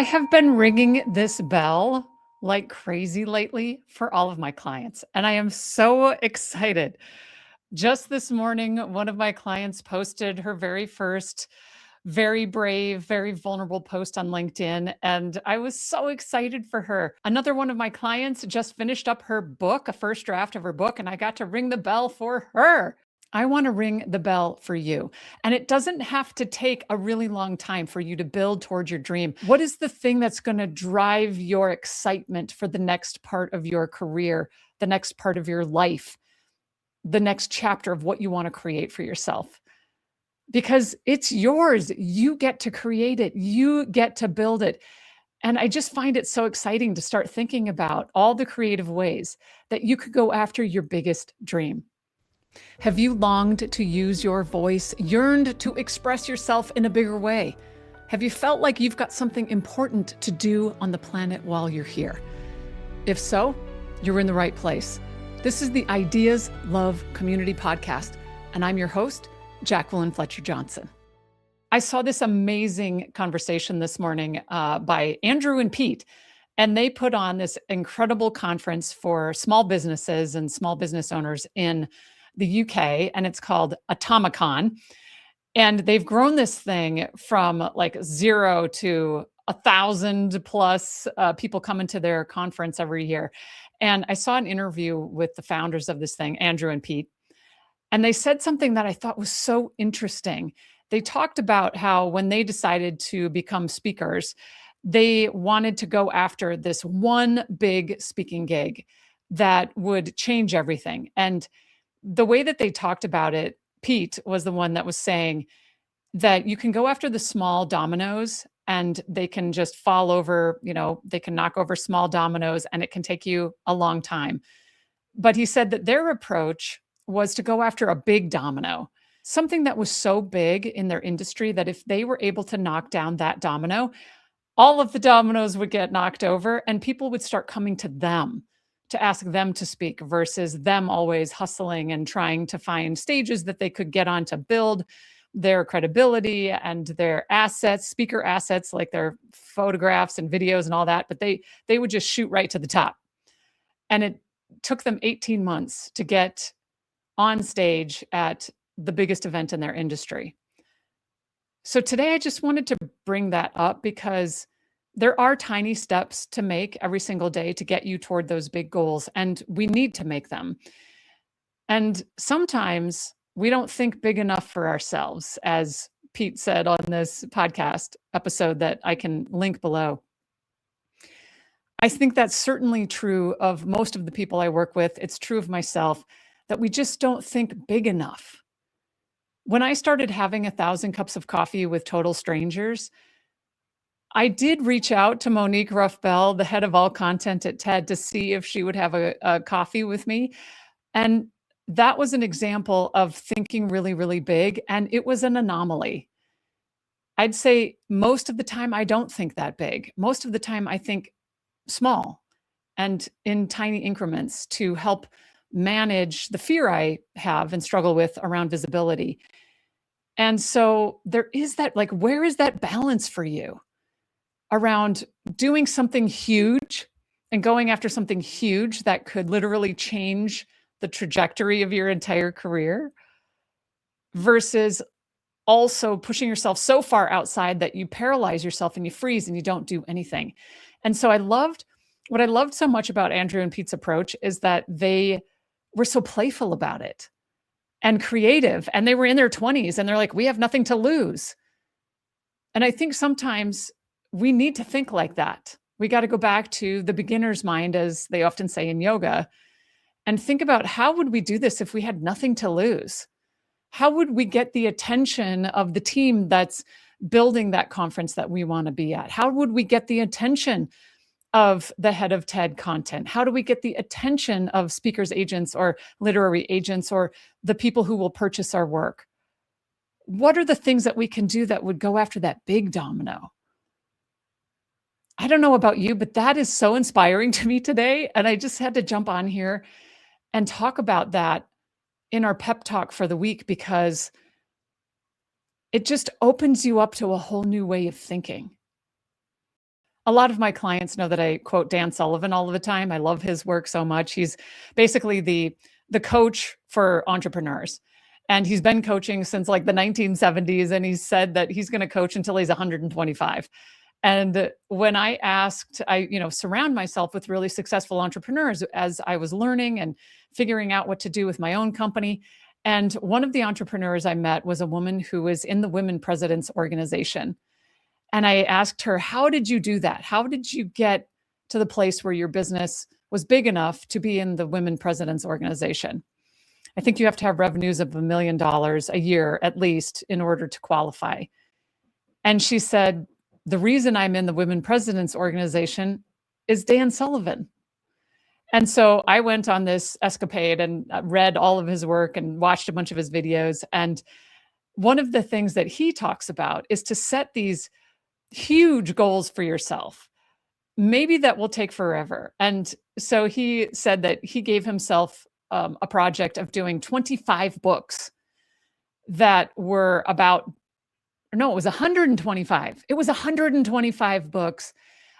I have been ringing this bell like crazy lately for all of my clients, and I am so excited. Just this morning, one of my clients posted her very first, very brave, very vulnerable post on LinkedIn, and I was so excited for her. Another one of my clients just finished up her book, a first draft of her book, and I got to ring the bell for her. I want to ring the bell for you. And it doesn't have to take a really long time for you to build towards your dream. What is the thing that's going to drive your excitement for the next part of your career, the next part of your life, the next chapter of what you want to create for yourself? Because it's yours. You get to create it, you get to build it. And I just find it so exciting to start thinking about all the creative ways that you could go after your biggest dream. Have you longed to use your voice, yearned to express yourself in a bigger way? Have you felt like you've got something important to do on the planet while you're here? If so, you're in the right place. This is the Ideas Love Community Podcast, and I'm your host, Jacquelyn Fletcher Johnson. I saw this amazing conversation this morning by Andrew and Pete, and they put on this incredible conference for small businesses and small business owners in the UK, and it's called Atomicon. And they've grown this thing from like 0 to 1,000 plus people coming to their conference every year. And I saw an interview with the founders of this thing, Andrew and Pete, and they said something that I thought was so interesting. They talked about how when they decided to become speakers, they wanted to go after this one big speaking gig that would change everything. And the way that they talked about it, Pete was the one that was saying that you can go after the small dominoes and they can just fall over, they can knock over small dominoes and it can take you a long time. But he said that their approach was to go after a big domino, something that was so big in their industry that if they were able to knock down that domino, all of the dominoes would get knocked over and people would start coming to them to ask them to speak versus them always hustling and trying to find stages that they could get on to build their credibility and their assets, speaker assets, like their photographs and videos and all that. But they would just shoot right to the top. And it took them 18 months to get on stage at the biggest event in their industry. So today I just wanted to bring that up because there are tiny steps to make every single day to get you toward those big goals, and we need to make them. And sometimes we don't think big enough for ourselves, as Pete said on this podcast episode that I can link below. I think that's certainly true of most of the people I work with. It's true of myself that we just don't think big enough. When I started having 1,000 cups of coffee with total strangers, I did reach out to Monique Ruff-Bell, the head of all content at TED, to see if she would have a coffee with me. And that was an example of thinking really, really big. And it was an anomaly. I'd say most of the time, I don't think that big. Most of the time, I think small and in tiny increments to help manage the fear I have and struggle with around visibility. And so there is that, like, where is that balance for you around doing something huge and going after something huge that could literally change the trajectory of your entire career versus also pushing yourself so far outside that you paralyze yourself and you freeze and you don't do anything. And so what I loved so much about Andrew and Pete's approach is that they were so playful about it and creative, and they were in their 20s and they're like, we have nothing to lose. And I think sometimes we need to think like that. We got to go back to the beginner's mind, as they often say in yoga, and think about how would we do this if we had nothing to lose? How would we get the attention of the team that's building that conference that we want to be at? How would we get the attention of the head of TED content? How do we get the attention of speakers agents or literary agents or the people who will purchase our work? What are the things that we can do that would go after that big domino? I don't know about you, but that is so inspiring to me today. And I just had to jump on here and talk about that in our pep talk for the week because it just opens you up to a whole new way of thinking. A lot of my clients know that I quote Dan Sullivan all of the time. I love his work so much. He's basically the coach for entrepreneurs. And he's been coaching since like the 1970s, and he said that he's going to coach until he's 125. And when I asked, surround myself with really successful entrepreneurs as I was learning and figuring out what to do with my own company. And one of the entrepreneurs I met was a woman who was in the Women Presidents Organization. And I asked her, how did you do that? How did you get to the place where your business was big enough to be in the Women Presidents Organization? I think you have to have revenues of $1 million a year at least in order to qualify. And she said, the reason I'm in the Women Presidents Organization is Dan Sullivan. And so I went on this escapade and read all of his work and watched a bunch of his videos. And one of the things that he talks about is to set these huge goals for yourself. Maybe that will take forever. And so he said that he gave himself a project of doing 25 books that were about, no, it was 125. It was 125 books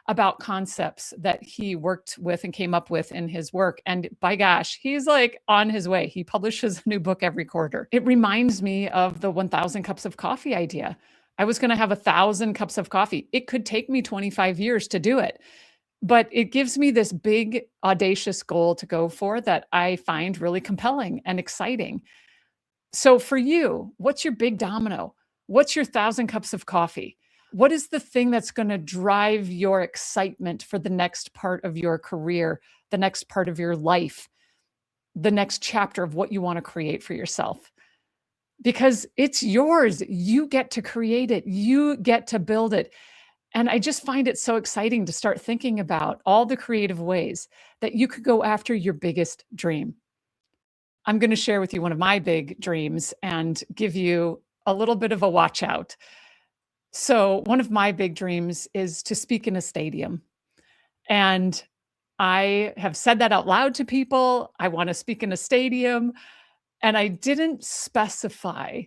about concepts that he worked with and came up with in his work. And by gosh, he's like on his way. He publishes a new book every quarter. It reminds me of the 1,000 cups of coffee idea. I was going to have 1,000 cups of coffee. It could take me 25 years to do it, but it gives me this big, audacious goal to go for that I find really compelling and exciting. So for you, what's your big domino? What's your 1,000 cups of coffee? What is the thing that's going to drive your excitement for the next part of your career, the next part of your life, the next chapter of what you want to create for yourself? Because it's yours. You get to create it. You get to build it. And I just find it so exciting to start thinking about all the creative ways that you could go after your biggest dream. I'm going to share with you one of my big dreams and give you a little bit of a watch out. So one of my big dreams is to speak in a stadium. And I have said that out loud to people. I want to speak in a stadium. And I didn't specify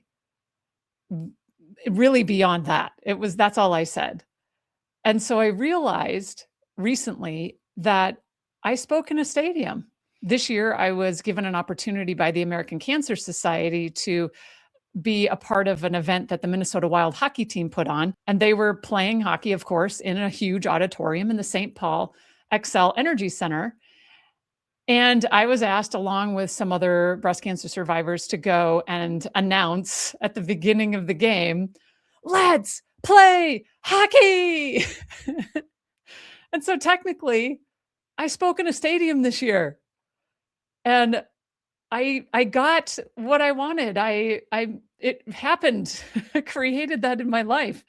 really beyond that. That's all I said. And so I realized recently that I spoke in a stadium. This year, I was given an opportunity by the American Cancer Society to be a part of an event that the Minnesota Wild hockey team put on. And they were playing hockey, of course, in a huge auditorium in the St. Paul XL Energy Center. And I was asked, along with some other breast cancer survivors, to go and announce at the beginning of the game, let's play hockey. And so technically, I spoke in a stadium this year. And I got what I wanted. It happened. I created that in my life.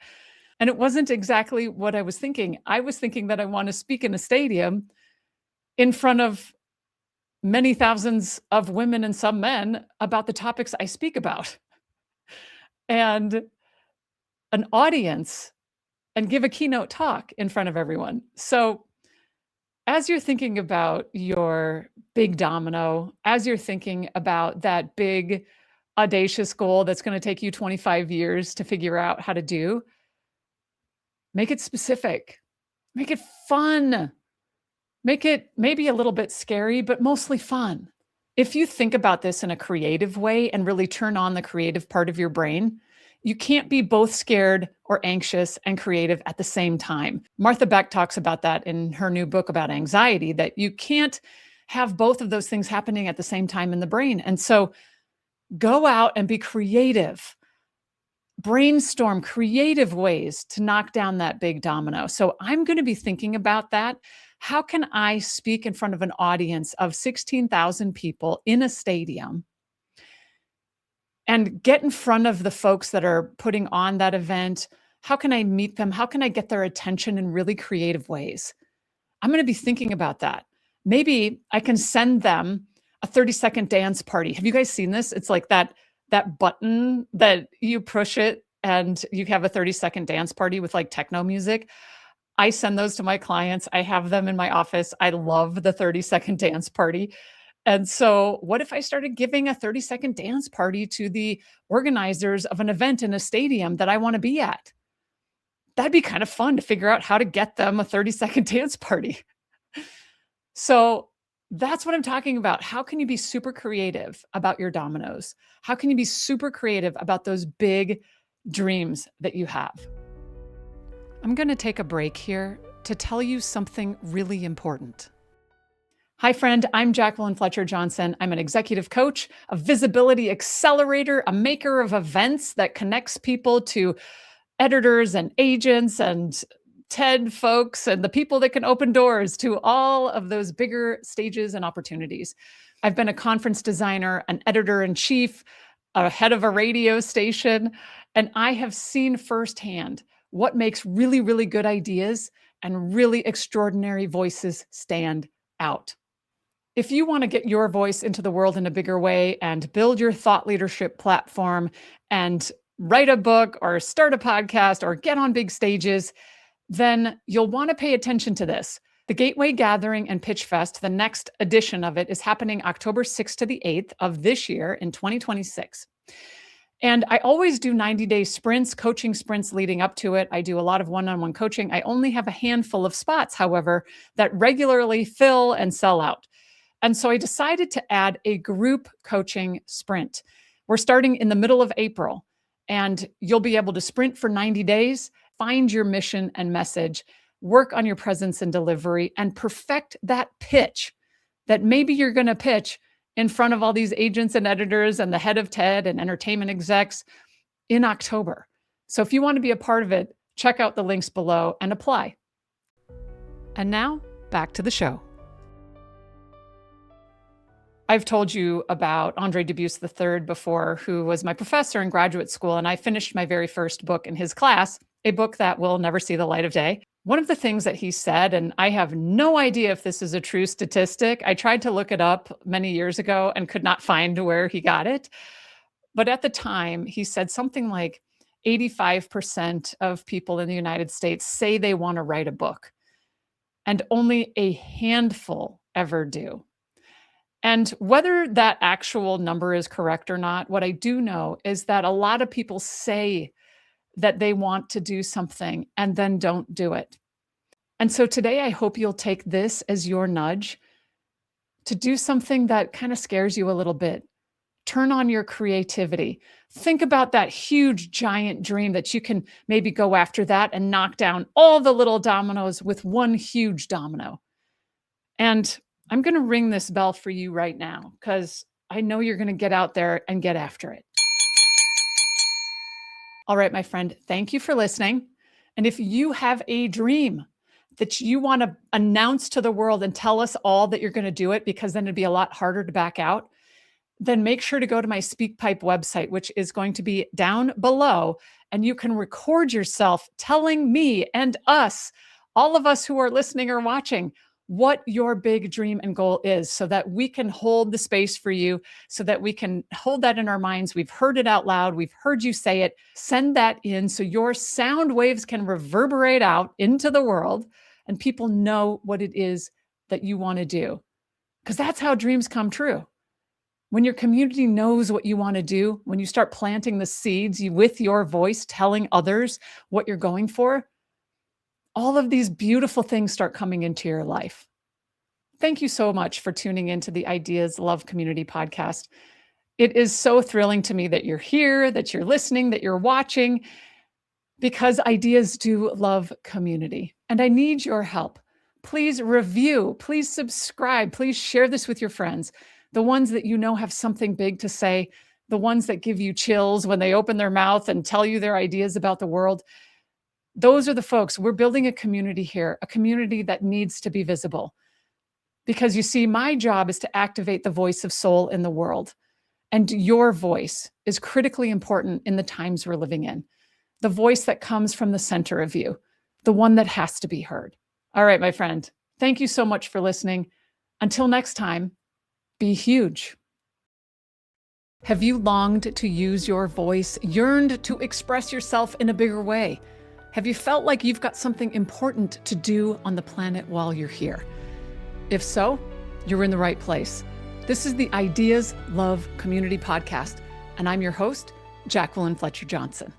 And it wasn't exactly what I was thinking. I was thinking that I want to speak in a stadium in front of many thousands of women and some men about the topics I speak about. And an audience, and give a keynote talk in front of everyone. So as you're thinking about your big domino, as you're thinking about that big, audacious goal that's going to take you 25 years to figure out how to do, make it specific, make it fun, make it maybe a little bit scary, but mostly fun. If you think about this in a creative way and really turn on the creative part of your brain, you can't be both scared or anxious and creative at the same time. Martha Beck talks about that in her new book about anxiety, that you can't have both of those things happening at the same time in the brain. And so go out and be creative. Brainstorm creative ways to knock down that big domino. So I'm going to be thinking about that. How can I speak in front of an audience of 16,000 people in a stadium and get in front of the folks that are putting on that event? How can I meet them? How can I get their attention in really creative ways? I'm going to be thinking about that. Maybe I can send them a 30-second dance party. Have you guys seen this? It's like that button that you push it and you have a 30-second dance party with like techno music. I send those to my clients. I have them in my office. I love the 30-second dance party. And so what if I started giving a 30-second dance party to the organizers of an event in a stadium that I want to be at? that'd be kind of fun to figure out how to get them a 30-second dance party. So that's what I'm talking about. How can you be super creative about your dominoes? How can you be super creative about those big dreams that you have? I'm going to take a break here to tell you something really important. Hi, friend. I'm Jacquelyn Fletcher Johnson. I'm an executive coach, a visibility accelerator, a maker of events that connects people to editors and agents and TED folks and the people that can open doors to all of those bigger stages and opportunities. I've been a conference designer, an editor-in-chief, a head of a radio station, and I have seen firsthand what makes really, really good ideas and really extraordinary voices stand out. If you want to get your voice into the world in a bigger way and build your thought leadership platform and write a book or start a podcast or get on big stages, then you'll want to pay attention to this. The Gateway Gathering and Pitch Fest, the next edition of it, is happening October 6th to the 8th of this year in 2026. And I always do 90-day sprints, coaching sprints leading up to it. I do a lot of one-on-one coaching. I only have a handful of spots, however, that regularly fill and sell out. And so I decided to add a group coaching sprint. We're starting in the middle of April, and you'll be able to sprint for 90 days, find your mission and message, work on your presence and delivery, and perfect that pitch that maybe you're going to pitch in front of all these agents and editors and the head of TED and entertainment execs in October. So if you want to be a part of it, check out the links below and apply. And now back to the show. I've told you about Andre Dubusse III before, who was my professor in graduate school, and I finished my very first book in his class, a book that will never see the light of day. One of the things that he said, and I have no idea if this is a true statistic, I tried to look it up many years ago and could not find where he got it. But at the time, he said something like 85% of people in the United States say they want to write a book, and only a handful ever do. And whether that actual number is correct or not, what I do know is that a lot of people say that they want to do something and then don't do it. And so today, I hope you'll take this as your nudge to do something that kind of scares you a little bit. Turn on your creativity. Think about that huge, giant dream that you can maybe go after that and knock down all the little dominoes with one huge domino. And I'm going to ring this bell for you right now because I know you're going to get out there and get after it. All right, my friend, thank you for listening. And if you have a dream that you want to announce to the world and tell us all that you're going to do it, because then it'd be a lot harder to back out, then make sure to go to my SpeakPipe website, which is going to be down below, and you can record yourself telling me and us, all of us who are listening or watching, what your big dream and goal is so that we can hold the space for you, so that we can hold that in our minds. We've heard it out loud. We've heard you say it. Send that in so your sound waves can reverberate out into the world and people know what it is that you want to do. Because that's how dreams come true. When your community knows what you want to do, when you start planting the seeds with your voice, telling others what you're going for, all of these beautiful things start coming into your life. Thank you so much for tuning into the Ideas Love Community podcast. It is so thrilling to me that you're here, that you're listening, that you're watching, because ideas do love community. And I need your help. Please review, please subscribe, please share this with your friends. The ones that you know have something big to say, the ones that give you chills when they open their mouth and tell you their ideas about the world. Those are the folks. We're building a community here, a community that needs to be visible. Because you see, my job is to activate the voice of soul in the world. And your voice is critically important in the times we're living in. The voice that comes from the center of you, the one that has to be heard. All right, my friend, thank you so much for listening. Until next time, be huge. Have you longed to use your voice, yearned to express yourself in a bigger way? Have you felt like you've got something important to do on the planet while you're here? If so, you're in the right place. This is the Ideas Love Community podcast, and I'm your host, Jacquelyn Fletcher Johnson.